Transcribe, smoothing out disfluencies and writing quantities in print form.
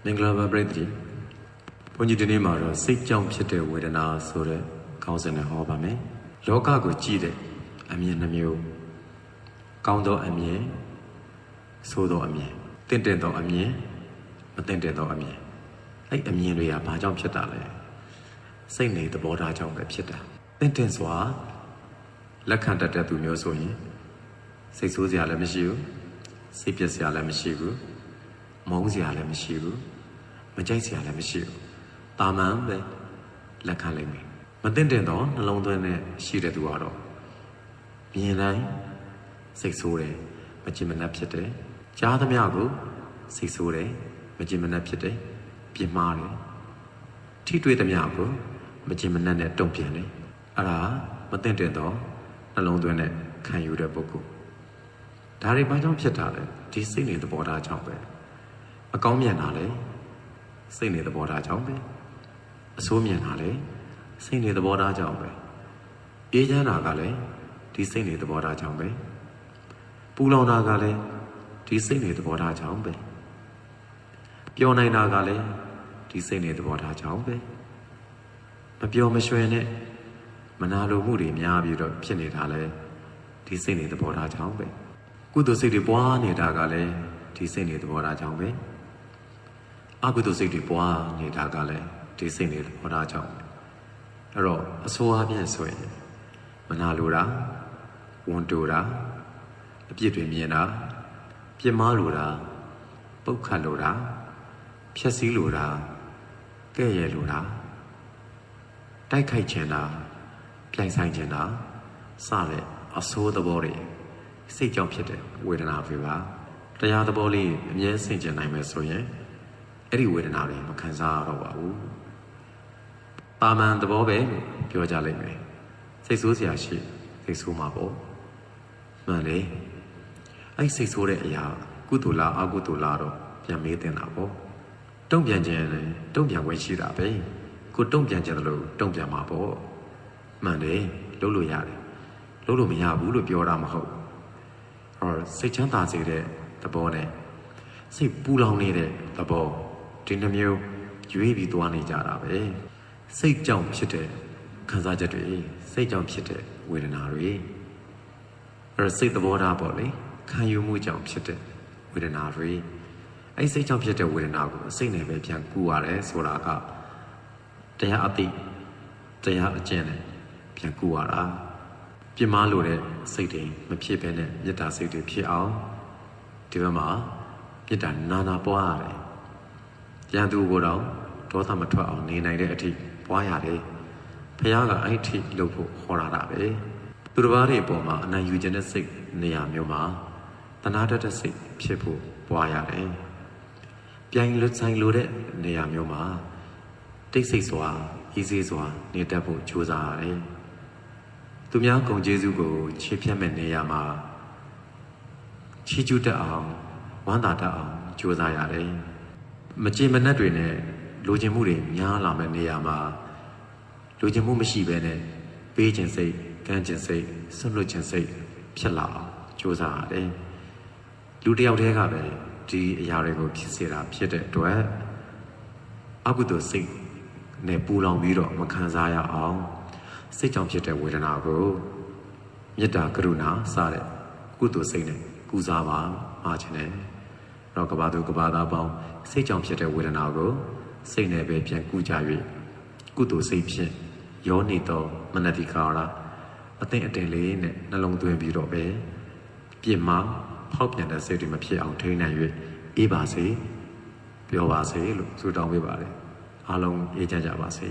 မင်္ဂလာပါပရိသတ်ဘုန်းကြီးဒီနေ့မှာတော့စိတ်ကြောင့်ဖြစ်တဲ့ဝေဒနာဆိုတဲ့ခေါင်းစဉ်နဲ့ဟောပါမယ်လောကကိုကြည့်တဲ့အမြင်နှမျိုးကောင်းသောအမြင်ဆိုးသောအမြင်တင့်တယ်သောအမြင်မတင့်တယ်သောအမြင်အဲ့အမြင်တွေကဘာကြောင့်ဖြစ်တာလဲစိတ်နေသဘောထားကြောင့်ပဲဖြစ်တာတင့်တယ်စွာလက်ခံတတ်တဲ့သူမျိုးဆိုရင်စိတ်ဆိုးစရာလည်းမရှိဘူးစိတ်ပြက်စရာလည်းမရှိဘူးမုန်းစရာလည်းမရှိဘူးမကြိုက်စရာလည်းမရှိဘူးတာမန်ပဲလက်ခံလိုက်မယ်မတင့်တယ်တော့နှလုံးသွင်းနဲ့ရှိတဲ့သူကတော့မြင်တိုင်းစိတ်ဆိုးတယ်မကြင်မနှက်ဖြစ်တယ်ကြားသမျှကိုစိတ်ဆိုးတယ်မကြင်မနှက်ဖြစ်တယ်ပြင်းမာတယ်ထိတွေ့သမျှကိုမကြင်မနှက်နဲ့တုံ့ပြန်တယ်အဲ့ဒါမတင့်တယ်တော့နှလုံးသွင်းနဲ့ခံယူတဲ့ပုဂ္ဂိုလ်ဒါတွေဘာကြောင့်ဖြစ်တာလဲဒီစိတ်နေသဘောထားကြောင့်ပဲအကောင်းမြင်တာလေစိတ်နေသဘောထားကြောင့်ပဲအဆိုးမြင်တာလေစိတ်နေသဘောထားကြောင့်ပဲအေးချမ်းတာကလည်းဒီစိတ်နေသဘောထားကြောင့်ပဲပူလောင်တာကလည်းဒီစိတ်နေသဘောထားကြောင့်ပဲပျော်နိုင်တာကလည်းဒီစိတ်နေသဘောထားကြောင့်ပဲမပျော်မရွှင်နဲ့မနာလိုမှုတွေများပြီးတော့ဖြစ်နေတာလေဒီစိတ်နေသဘောထားကြောင့်ပဲကုသိုလ်စိတ်တွေပွားနေတာကလည်းဒီစိတ်နေသဘောထားကြောင့်ပဲအကုသိုလ်စိတ်တွေပွားနေတာကလည်းဒီစိတ်နေသဘောထားကြောင့်အဲ့တော့အဆိုးအပြည့်ဆိုရင်မနာလိုတာဝန်တိုတာအပြစ်တွေမြင်တာပြစ်မှားလိုတာပုတ်ခတ်လိုတာဖြက်စီးလိုတာကဲ့ရဲ့လိုတာတိုက်ခိုက်ခြင်းတာပြိုင်ဆိုင်ခြင်းတာစတဲ့အဆိုးသဘောတွေစိတ်ကြောင့်ဖြစ်တဲ့ဝေဒနာတွေပါတရားသဘောလေးအမြဲဆင်ခြင်နိုင်မယ်ဆိုရင်အဲ့ဒီဝေဒနာတွေမခံစားရတော့ပါဘူးတာမန်သဘောပဲပြောကြလိမ့်မယ်စိတ်ဆိုးစရာရှိစိတ်ဆိုးမှာပေါ့မှန်လေအဲ့စိတ်ဆိုးတဲ့အရာကုသိုလ်လားအကုသိုလ်လားတော့ပြန်မေးတင်တာပေါ့တုံ့ပြန်ခြင်းလည်းတုံ့ပြန်ခွင့်ရှိတာပဲကိုတုံ့ပြန်ခြင်းလို့တုံ့ပြန်မှာပေါ့မှန်တယ်လုပ်လို့ရတယ်လုပ်လို့မရဘူးလို့ပြောတာမဟုတ်စိတ်ချမ်းသာစေတဲ့သဘောနဲ့စိတ်ပူလောင်နေတဲ့သဘောဒီနှမျိုးရွေးပြီးသွားနေကြတာပဲစိတ်ကြောင့်ဖြစ်တဲ့ခံစားချက်တွေစိတ်ကြောင့်ဖြစ်တဲ့ဝေဒနာတွေစိတ်သဘောထားပေါ့လေခံယူမှုကြောင့်ဖြစ်တဲ့ဝေဒနာတွေအဲ့စိတ်ကြောင့်ဖြစ်တဲ့ဝေဒနာကိုစိတ်နဲ့ပဲပြန်ကူရတယ်ဆိုတာကတရားအသိတရားအကျင့်နဲ့ပြန်ကူရတာပြင်းမာလို့တဲ့စိတ်တွေမဖြစ်ဘဲနဲ့မေတ္တာစိတ်တွေဖြစ်အောင်ဒီဘက်မှာမေတ္တာနာပွားရတယ်။ရန်သူကိုတော့ဒေါသမထွက်အောင်နေနိုင်တဲ့အထိပွားရတယ်။ဘုရားကအဲ့ဒီလုပ်ဖို့ဟောတာပဲ။သူတစ်ပါးတွေအပေါ်မှာအနိုင်ယူခြင်းတဲ့စိတ်နေရာမျိုးမှာတဏှာတတ်တဲ့စိတ်ဖြစ်ဖို့ပွားရတယ်။ပြိုင်လွတ်ဆိုင်လို့တဲ့နေရာမျိုးမှာတိတ်ဆိတ်စွာဤစေးစွာနေတတ်ဖို့ကြိုးစားရတယ်။သူများဂုဏ်ကျေးဇူးကိုချေဖျက်မဲ့နေရာမှာချီးကျူးတတ်အောင်ဝမ်းသာတတ်အောင်ကြိုးစားရတယ်။မကြေမနက်တွေနဲ့လိုချင်မှုတွေများလာမဲ့နေရာမှာလိုချင်မှုမရှိဘဲနဲ့ပေးခြင်းစိတ်ကမ်းခြင်းစိတ်ဆွလွတ်ခြင်းစိတ်ဖြစ်လာအောင်ကြိုးစားရတယ်။လူတစ်ယောက်တည်းကပဲဒီအရာတွေကိုဖြစ်စေတာဖြစ်တဲ့အတွက်အကုသိုလ်စိတ်နဲ့ပူလောင်ပြီးတော့မခံစားရအောင်စိတ်ကြောင့်ဖြစ်တဲ့ဝေဒနာကိုမေတ္တာကရုဏာစတဲ့ကုသိုလ်စိတ်နဲ့ကုစားပါမှာခြင်းနဲ့တော့ကဘာသူကဘာသားပေါင်းစိတ်ကြောင့်ဖြစ်တဲ့ဝေဒနာကိုစိတ်နဲ့ပဲပြန်ကုကြ၍ကုသိုလ်စိတ်ဖြင့်ယောနေသောမနတိကာရအသိအတင်လေးနဲ့နှလုံးသွင်းပြီးတော့ပဲပြစ်မှားဖောက်ပြန်တဲ့စိတ်တွေမဖြစ်အောင်ထိန်းနိုင်၍အေးပါစေပြောပါစေလို့ဆုတောင်းပေးပါတယ်အားလုံးအေးချမ်းကြပါစေ